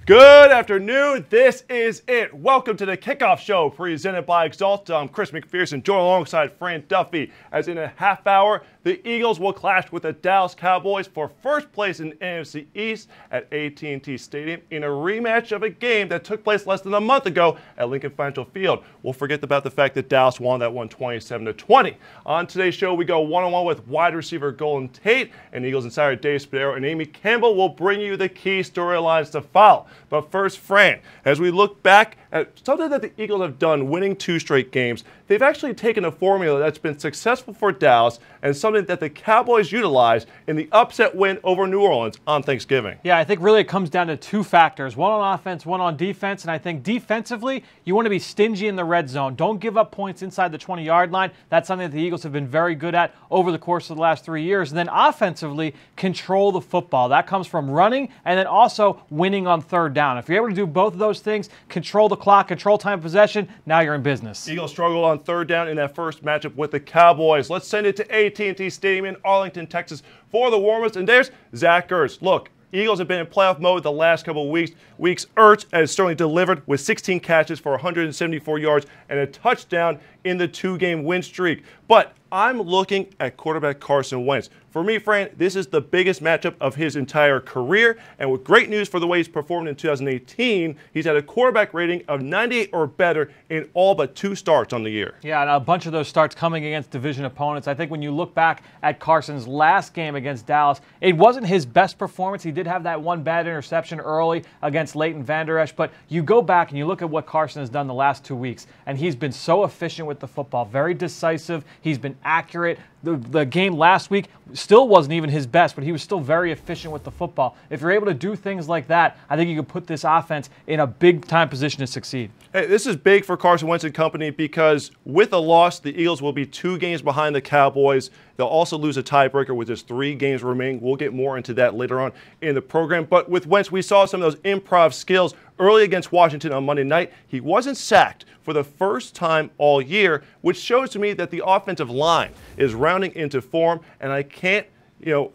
Good afternoon. This is it. Welcome to the Kickoff Show presented by Axalta. I'm Chris McPherson, joined alongside Fran Duffy. As in a half hour, the Eagles will clash with the Dallas Cowboys for first place in NFC East at AT&T Stadium in a rematch of a game that took place less than a month ago at Lincoln Financial Field. We'll forget about the fact that Dallas won that one 27-20. On today's show, we go one-on-one with wide receiver Golden Tate, and Eagles insider Dave Spadaro and Amy Campbell will bring you the key storylines to follow. But first, Fran, as we look back at something that the Eagles have done, winning 2 straight games, they've actually taken a formula that's been successful for Dallas and something that the Cowboys utilized in the upset win over New Orleans on Thanksgiving. Yeah, I think really it comes down to 2 factors, one on offense, one on defense, and I think defensively, you want to be stingy in the red zone. Don't give up points inside the 20-yard line. That's something that the Eagles have been very good at over the course of the last 3 years. And then offensively, control the football. That comes from running and then also winning on third down. If you're able to do both of those things, control the clock, control time of possession, now you're in business. Eagles struggled on third down in that first matchup with the Cowboys. Let's send it to AT&T Stadium in Arlington, Texas for the warm-ups. And there's Zach Ertz. Look, Eagles have been in playoff mode the last couple of weeks. Ertz has certainly delivered with 16 catches for 174 yards and a touchdown in the 2-game win streak. But I'm looking at quarterback Carson Wentz. For me, Fran, this is the biggest matchup of his entire career. And with great news for the way he's performed in 2018, he's had a quarterback rating of 98 or better in all but 2 starts on the year. Yeah, and a bunch of those starts coming against division opponents. I think when you look back at Carson's last game against Dallas, it wasn't his best performance. He did have that one bad interception early against Leighton Vander Esch, but you go back and you look at what Carson has done the last 2 weeks, and he's been so efficient with the football, very decisive. He's been accurate. The game last week still wasn't even his best, but he was still very efficient with the football. If you're able to do things like that, I think you can put this offense in a big-time position to succeed. Hey, this is big for Carson Wentz and company because with a loss, the Eagles will be 2 games behind the Cowboys. They'll also lose a tiebreaker with just 3 games remaining. We'll get more into that later on in the program. But with Wentz, we saw some of those improv skills early against Washington on Monday night. He wasn't sacked for the first time all year, which shows to me that the offensive line is rounding into form, and I can't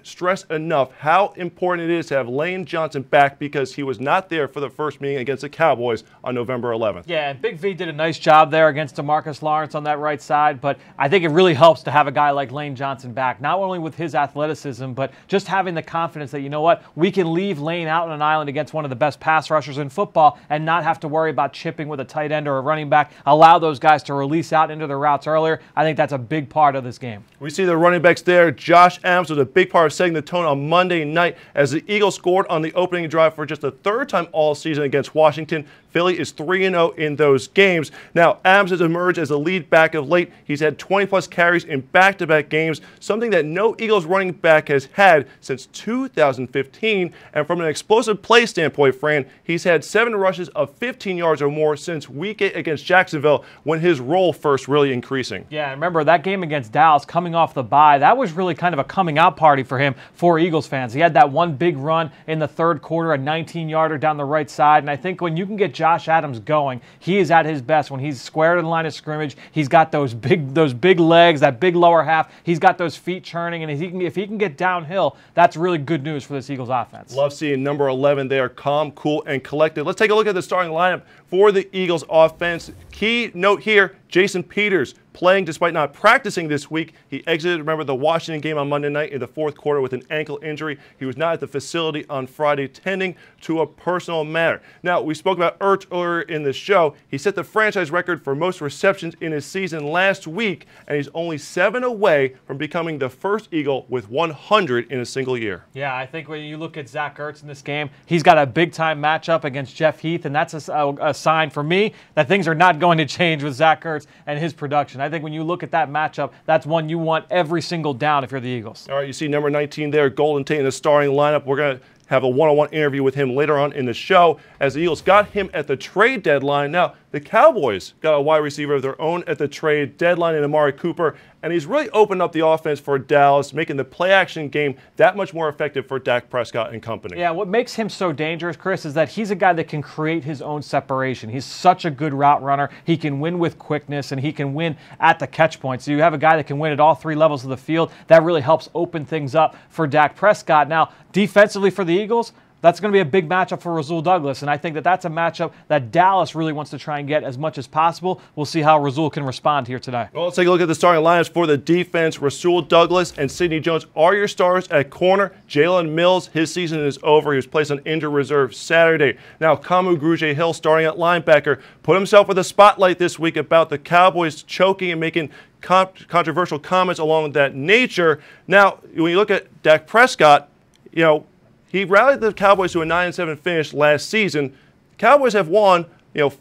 stress enough how important it is to have Lane Johnson back because he was not there for the first meeting against the Cowboys on November 11th. Yeah, and Big V did a nice job there against DeMarcus Lawrence on that right side, but I think it really helps to have a guy like Lane Johnson back, not only with his athleticism, but just having the confidence that, you know what, we can leave Lane out on an island against one of the best pass rushers in football and not have to worry about chipping with a tight end or a running back, allow those guys to release out into their routes earlier. I think that's a big part of this game. We see the running backs there. Josh Adams was a big part of setting the tone on Monday night as the Eagles scored on the opening drive for just the 3rd time all season against Washington. Philly is 3-0 in those games. Now, Adams has emerged as a lead back of late. He's had 20-plus carries in back-to-back games, something that no Eagles running back has had since 2015. And from an explosive play standpoint, Fran, he's had 7 rushes of 15 yards or more since Week 8 against Jacksonville when his role first really increasing. Yeah, remember that game against Dallas coming off the bye, that was really kind of a coming-out party for him for Eagles fans. He had that one big run in the 3rd quarter, a 19-yarder down the right side, and I think when you can get Josh Adams going, he is at his best when he's square to the line of scrimmage. He's got those big legs, that big lower half. He's got those feet churning, and if he can get downhill, that's really good news for this Eagles offense. Love seeing number 11 there, calm, cool, and collected. Let's take a look at the starting lineup for the Eagles offense. Key note here, Jason Peters playing despite not practicing this week. He exited, remember, the Washington game on Monday night in the 4th quarter with an ankle injury. He was not at the facility on Friday, tending to a personal matter. Now, we spoke about Ertz earlier in the show. He set the franchise record for most receptions in his season last week, and he's only 7 away from becoming the first Eagle with 100 in a single year. Yeah, I think when you look at Zach Ertz in this game, he's got a big-time matchup against Jeff Heath, and that's a sign for me that things are not going to change with Zach Ertz and his production. I think when you look at that matchup, that's one you want every single down if you're the Eagles. All right, you see number 19 there, Golden Tate in the starting lineup. We're going to have a one-on-one interview with him later on in the show as the Eagles got him at the trade deadline. Now, the Cowboys got a wide receiver of their own at the trade deadline in Amari Cooper, and he's really opened up the offense for Dallas, making the play-action game that much more effective for Dak Prescott and company. Yeah, what makes him so dangerous, Chris, is that he's a guy that can create his own separation. He's such a good route runner. He can win with quickness, and he can win at the catch point. So you have a guy that can win at all three levels of the field. That really helps open things up for Dak Prescott. Now, defensively for the Eagles, that's going to be a big matchup for Rasul Douglas, and I think that that's a matchup that Dallas really wants to try and get as much as possible. We'll see how Rasul can respond here today. Well, let's take a look at the starting lineups for the defense. Rasul Douglas and Sidney Jones are your stars at corner. Jalen Mills, his season is over. He was placed on injured reserve Saturday. Now, Kamu Grugier-Hill starting at linebacker put himself with a spotlight this week about the Cowboys choking and making controversial comments along that nature. Now, when you look at Dak Prescott, he rallied the Cowboys to a 9-7 finish last season. Cowboys have won,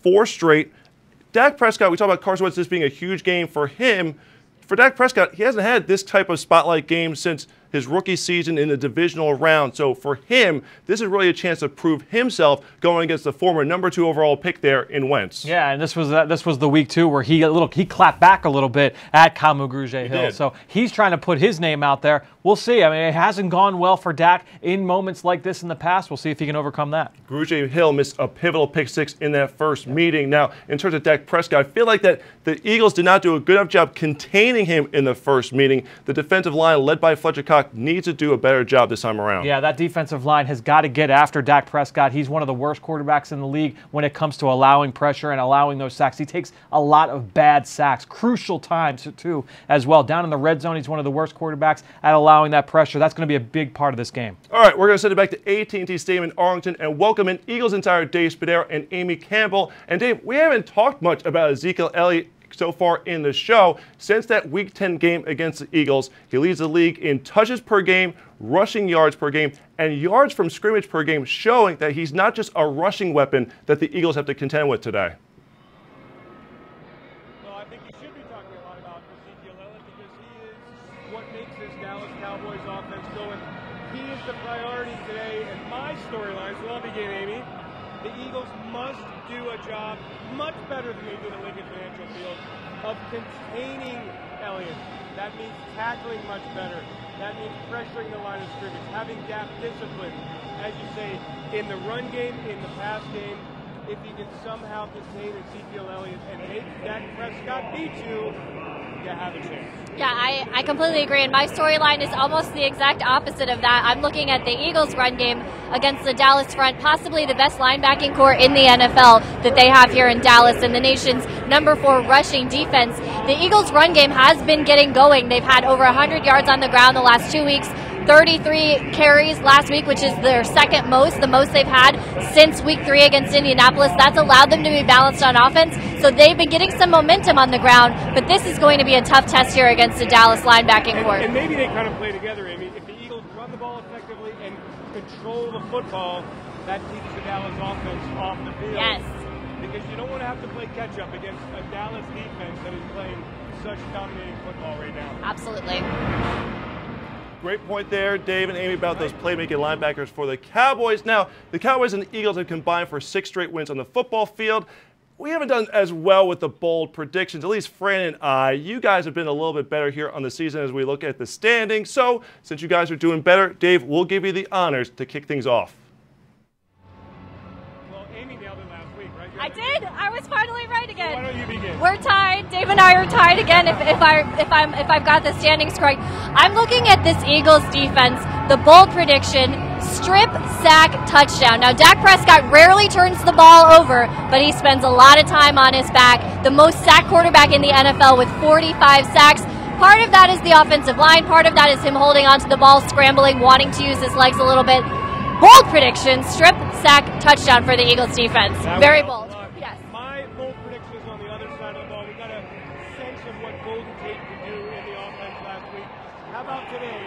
4 straight. Dak Prescott, we talk about Carson Wentz, this being a huge game for him. For Dak Prescott, he hasn't had this type of spotlight game since his rookie season in the divisional round. So for him, this is really a chance to prove himself going against the former #2 overall pick there in Wentz. Yeah, and this was the week too where he clapped back a little bit at Kamu Grugier-Hill. So he's trying to put his name out there. We'll see. I mean, it hasn't gone well for Dak in moments like this in the past. We'll see if he can overcome that. Grugier-Hill missed a pivotal pick 6 in that first meeting. Now, in terms of Dak Prescott, I feel like that the Eagles did not do a good enough job containing him in the first meeting. The defensive line, led by Fletcher Cox, needs to do a better job this time around. Yeah, that defensive line has got to get after Dak Prescott. He's one of the worst quarterbacks in the league when it comes to allowing pressure and allowing those sacks. He takes a lot of bad sacks, crucial times too as well. Down in the red zone, he's one of the worst quarterbacks at allowing that pressure. That's going to be a big part of this game. All right, we're going to send it back to AT&T Stadium in Arlington and welcome in Eagles insider Dave Spadaro and Amy Campbell. And Dave, we haven't talked much about Ezekiel Elliott so far in the show. Since that Week 10 game against the Eagles, he leads the league in touches per game, rushing yards per game, and yards from scrimmage per game, showing that he's not just a rushing weapon that the Eagles have to contend with today. Well, I think you should be talking a lot about Ezekiel Elliott because he is what makes this Dallas Cowboys offense going. He is the priority today, and my storylines will all begin, Amy. The Eagles must do a job much better than they did at Lincoln Financial Field of containing Elliott. That means tackling much better. That means pressuring the line of scrimmage, having gap discipline, as you say, in the run game, in the pass game. If you can somehow contain Ezekiel Elliott and make Dak Prescott beat you, you have a chance. Yeah, I completely agree. And my storyline is almost the exact opposite of that. I'm looking at the Eagles' run game against the Dallas front, possibly the best linebacking core in the NFL that they have here in Dallas, and the nation's #4 rushing defense. The Eagles' run game has been getting going. They've had over 100 yards on the ground the last 2 weeks. 33 carries last week, which is their second most, the most they've had since Week 3 against Indianapolis. That's allowed them to be balanced on offense, so they've been getting some momentum on the ground, but this is going to be a tough test here against the Dallas linebacking core. And maybe they kind of play together, Amy. If the Eagles run the ball effectively and control the football, that keeps the Dallas offense off the field. Yes. Because you don't want to have to play catch-up against a Dallas defense that is playing such dominating football right now. Absolutely. Great point there, Dave and Amy, about those playmaking linebackers for the Cowboys. Now, the Cowboys and the Eagles have combined for 6 straight wins on the football field. We haven't done as well with the bold predictions, at least Fran and I. You guys have been a little bit better here on the season as we look at the standings. So, since you guys are doing better, Dave, we'll give you the honors to kick things off. Well, Amy nailed it last week, right? I did. I was finally right again. Why don't you begin? We're tied. Dave and I are tied again. If I've got the standings correct, I'm looking at this Eagles defense. The bold prediction: strip, sack, touchdown. Now, Dak Prescott rarely turns the ball over, but he spends a lot of time on his back. The most sacked quarterback in the NFL with 45 sacks. Part of that is the offensive line. Part of that is him holding onto the ball, scrambling, wanting to use his legs a little bit. Bold prediction: strip, sack, touchdown for the Eagles defense. Very bold. Yes. My bold prediction is on the other side of the ball. We got a sense of what Golden Tate could do in the offense last week. How about today?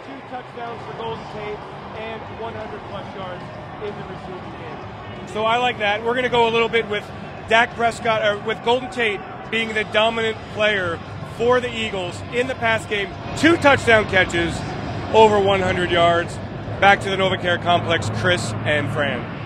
2 touchdowns for Golden Tate and 100-plus yards in the receiving game. So I like that. We're going to go a little bit with Dak Prescott, or with Golden Tate being the dominant player for the Eagles in the pass game. 2 touchdown catches, over 100 yards. Back to the NovaCare Complex, Chris and Fran.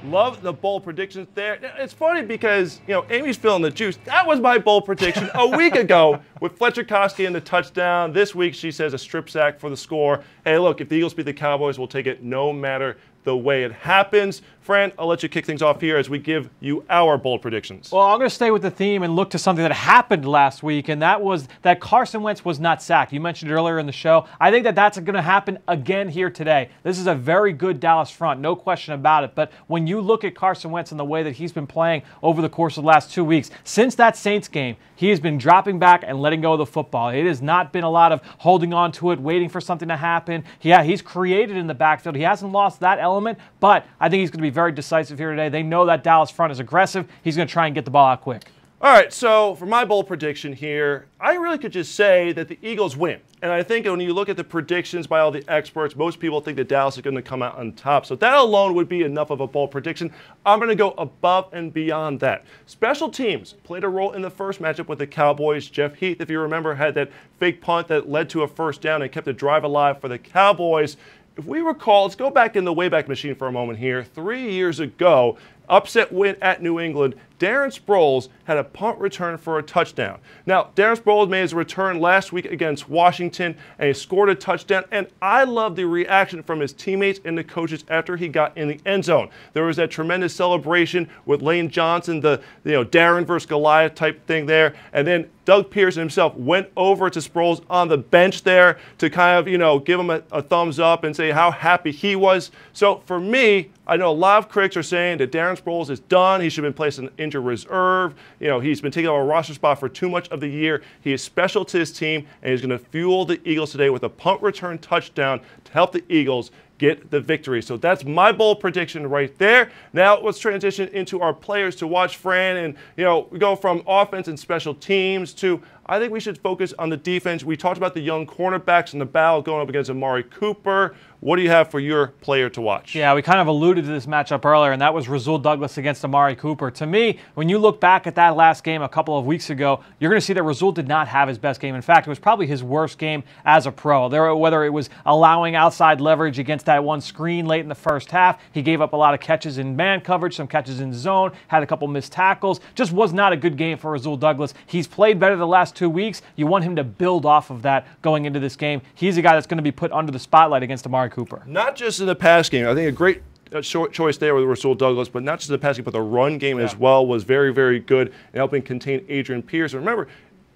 Love the bold predictions there. It's funny because, Amy's feeling the juice. That was my bold prediction a week ago with Fletcher Cox getting the touchdown. This week she says a strip sack for the score. Hey, look, if the Eagles beat the Cowboys, we'll take it no matter the way it happens. Fran, I'll let you kick things off here as we give you our bold predictions. Well, I'm going to stay with the theme and look to something that happened last week, and that was that Carson Wentz was not sacked. You mentioned it earlier in the show. I think that that's going to happen again here today. This is a very good Dallas front, no question about it. But when you look at Carson Wentz and the way that he's been playing over the course of the last 2 weeks, since that Saints game, he has been dropping back and letting go of the football. It has not been a lot of holding on to it, waiting for something to happen. Yeah, he's created in the backfield. He hasn't lost that element, but I think he's going to be very decisive here today. They know that Dallas front is aggressive. He's going to try and get the ball out quick. All right, so for my bold prediction here, I really could just say that the Eagles win. And I think when you look at the predictions by all the experts, most people think that Dallas is going to come out on top. So that alone would be enough of a bold prediction. I'm going to go above and beyond that. Special teams played a role in the first matchup with the Cowboys. Jeff Heath, if you remember, had that fake punt that led to a first down and kept the drive alive for the Cowboys. If we recall, let's go back in the Wayback Machine for a moment here. 3 years ago, upset win at New England, Darren Sproles had a punt return for a touchdown. Now, Darren Sproles made his return last week against Washington, and he scored a touchdown, and I love the reaction from his teammates and the coaches after he got in the end zone. There was that tremendous celebration with Lane Johnson, the Darren versus Goliath type thing there, and then Doug Pearson himself went over to Sproles on the bench there to kind of, give him a thumbs up and say how happy he was. So for me, I know a lot of critics are saying that Darren Sproles is done. He should have been placed in injured reserve. He's been taking up a roster spot for too much of the year. He is special to his team, and he's going to fuel the Eagles today with a punt return touchdown to help the Eagles get the victory. So that's my bold prediction right there. Now let's transition into our players to watch, Fran. And, we go from offense and special teams to, I think we should focus on the defense. We talked about the young cornerbacks and the battle going up against Amari Cooper. What do you have for your player to watch? Yeah, we kind of alluded to this matchup earlier, and that was Rasul Douglas against Amari Cooper. To me, when you look back at that last game a couple of weeks ago, you're going to see that Rasul did not have his best game. In fact, it was probably his worst game as a pro. Whether it was allowing outside leverage against that one screen late in the first half, he gave up a lot of catches in man coverage, some catches in zone, had a couple missed tackles. Just was not a good game for Rasul Douglas. He's played better the last 2 weeks. You want him to build off of that going into this game. He's a guy that's going to be put under the spotlight against Amari Cooper. Not just in the pass game. I think a great short choice there with Rasul Douglas, but not just in the pass game, but the run game as well was very, very good in helping contain Adrian Pearson. Remember,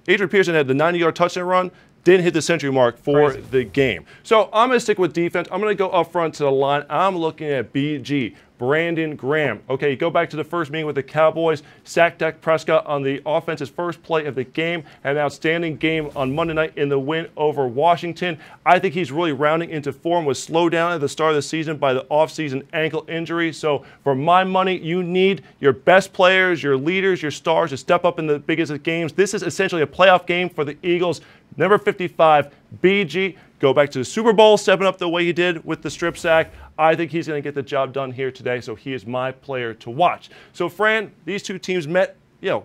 Adrian Pearson had the 90-yard touchdown run, didn't hit the century mark for the game. So I'm going to stick with defense. I'm going to go up front to the line. I'm looking at BG. Brandon Graham. Okay, you go back to the first meeting with the Cowboys, sacked Dak Prescott on the offense's first play of the game, had an outstanding game on Monday night in the win over Washington. I think he's really rounding into form, was slowed down at the start of the season by the offseason ankle injury. So for my money, you need your best players, your leaders, your stars to step up in the biggest of games. This is essentially a playoff game for the Eagles. Number 55, BG. Go back to the Super Bowl, stepping up the way he did with the strip sack. I think he's going to get the job done here today, so he is my player to watch. So, Fran, these two teams met,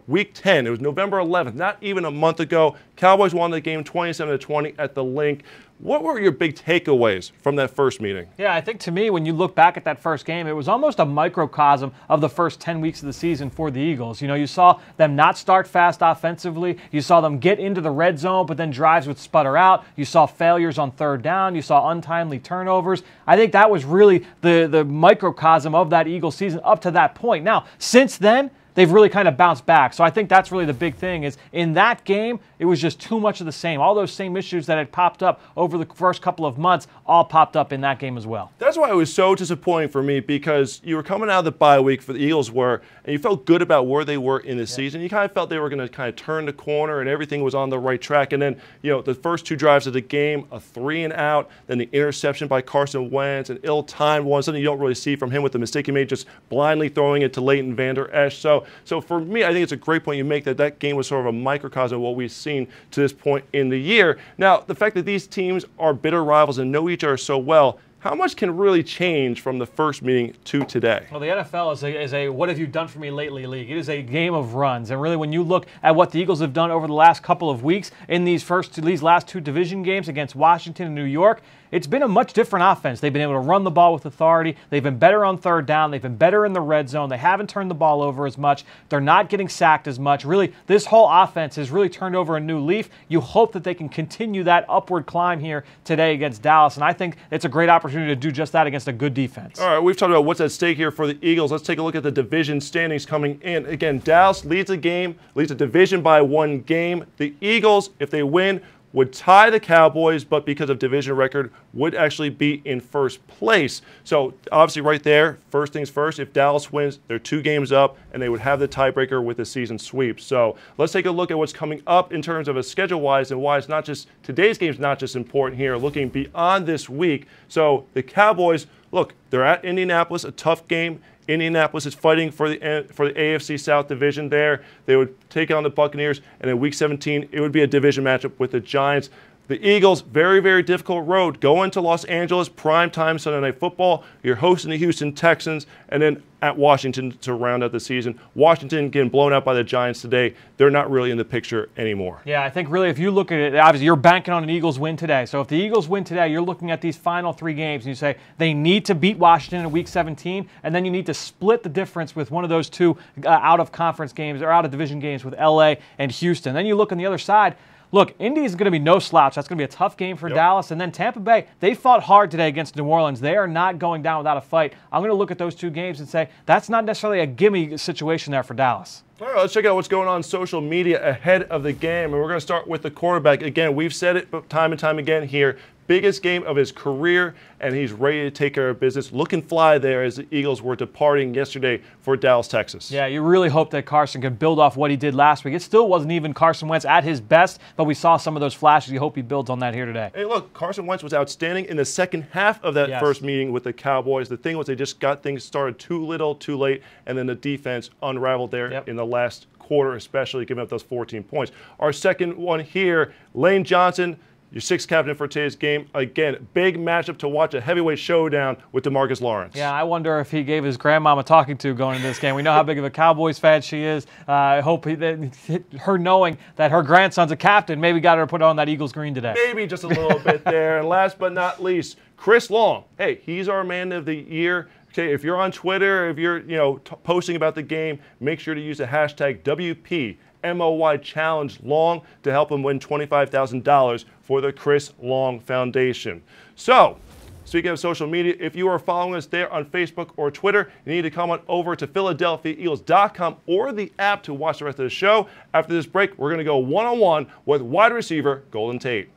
week 10. It was November 11th, not even a month ago. Cowboys won the game 27-20 at the Link. What were your big takeaways from that first meeting? Yeah, I think to me, when you look back at that first game, it was almost a microcosm of the first 10 weeks of the season for the Eagles. You saw them not start fast offensively. You saw them get into the red zone, but then drives would sputter out. You saw failures on third down. You saw untimely turnovers. I think that was really the microcosm of that Eagles season up to that point. Now, since then, they've really kind of bounced back. So I think that's really the big thing is in that game, it was just too much of the same. All those same issues that had popped up over the first couple of months all popped up in that game as well. That's why it was so disappointing for me, because you were coming out of the bye week for the Eagles and you felt good about where they were in the season. You kind of felt they were going to kind of turn the corner and everything was on the right track. And then, the first two drives of the game, a 3-and-out, then the interception by Carson Wentz, an ill-timed one, something you don't really see from him with the mistake he made, just blindly throwing it to Leighton Vander Esch. So for me, I think it's a great point you make that game was sort of a microcosm of what we've seen to this point in the year. Now, the fact that these teams are bitter rivals and know each other so well, how much can really change from the first meeting to today? Well, the NFL is a what have you done for me lately league. It is a game of runs. And really, when you look at what the Eagles have done over the last couple of weeks in these last two division games against Washington and New York, it's been a much different offense. They've been able to run the ball with authority. They've been better on third down. They've been better in the red zone. They haven't turned the ball over as much. They're not getting sacked as much. Really, this whole offense has really turned over a new leaf. You hope that they can continue that upward climb here today against Dallas. And I think it's a great opportunity opportunity to do just that against a good defense. All right, we've talked about what's at stake here for the Eagles. Let's take a look at the division standings coming in. Again, Dallas leads the division by 1 game. The Eagles, if they win, would tie the Cowboys, but because of division record, would actually be in first place. So obviously right there, first things first, if Dallas wins, they're 2 games up, and they would have the tiebreaker with the season sweep. So let's take a look at what's coming up in terms of a schedule-wise and why it's not just, today's game is not just important here, looking beyond this week. So the Cowboys, look, they're at Indianapolis, a tough game. Indianapolis is fighting for the AFC South division there. They would take on the Buccaneers, and in Week 17, it would be a division matchup with the Giants. The Eagles, very, very difficult road. Going to Los Angeles, primetime Sunday Night Football. You're hosting the Houston Texans, and then at Washington to round out the season. Washington getting blown out by the Giants today. They're not really in the picture anymore. Yeah, I think really if you look at it, obviously you're banking on an Eagles win today. So if the Eagles win today, you're looking at these final 3 games, and you say they need to beat Washington in Week 17, and then you need to split the difference with one of those 2 out-of-conference games or out-of-division games with L.A. and Houston. Then you look on the other side. Look, Indy is going to be no slouch. That's going to be a tough game for Dallas. And then Tampa Bay, they fought hard today against New Orleans. They are not going down without a fight. I'm going to look at those 2 games and say that's not necessarily a gimme situation there for Dallas. All right, let's check out what's going on social media ahead of the game. And we're going to start with the quarterback. Again, we've said it time and time again here. Biggest game of his career, and he's ready to take care of business. Looking fly there as the Eagles were departing yesterday for Dallas, Texas. Yeah, you really hope that Carson could build off what he did last week. It still wasn't even Carson Wentz at his best, but we saw some of those flashes. You hope he builds on that here today. Hey, look, Carson Wentz was outstanding in the second half of that first meeting with the Cowboys. The thing was they just got things started too little, too late, and then the defense unraveled there in the last quarter, especially giving up those 14 points. Our second one here, Lane Johnson, your 6th captain for today's game. Again, big matchup to watch, a heavyweight showdown with DeMarcus Lawrence. Yeah, I wonder if he gave his grandmama talking to going into this game. We know how big of a Cowboys fan she is. I hope her knowing that her grandson's a captain maybe got her to put on that Eagles green today. Maybe just a little bit there. And last but not least, Chris Long. Hey, he's our man of the year. Okay, if you're on Twitter, if you're posting about the game, make sure to use the hashtag WPMOY Challenge Long to help him win $25,000 for the Chris Long Foundation. So, speaking of social media, if you are following us there on Facebook or Twitter, you need to come on over to PhiladelphiaEagles.com or the app to watch the rest of the show. After this break, we're going to go one-on-one with wide receiver Golden Tate.